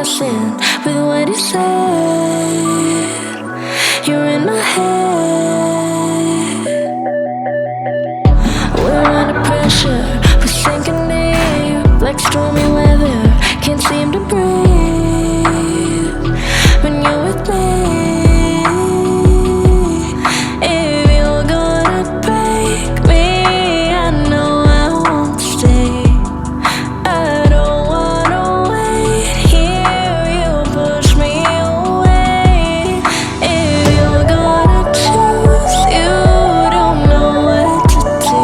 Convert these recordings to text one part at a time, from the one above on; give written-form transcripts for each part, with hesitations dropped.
messing with what you said. You're in my head. We're under pressure, we're sinking deep like stormy weather. Can't seem to breathe when you're with me. If you're gonna break me, I know I won't stay. I don't wanna wait here, you push me away. If you're gonna choose, you don't know what to do.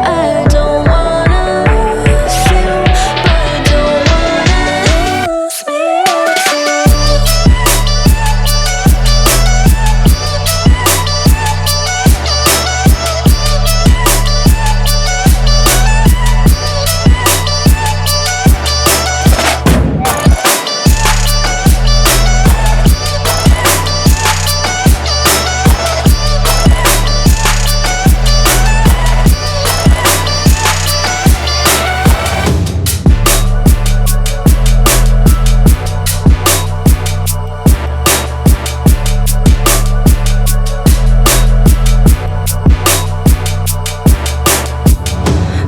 I don't wanna lose you, but don't wanna lose me too.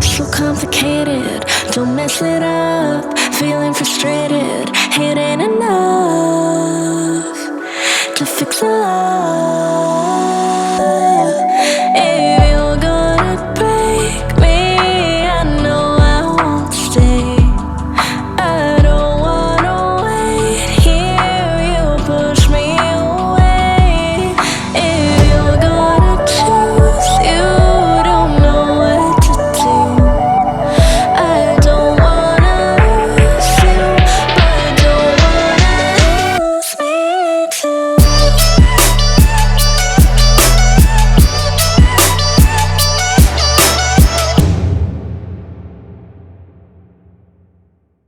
So complicated, don't mess it up. Feeling frustrated, it ain't enough to fix a love.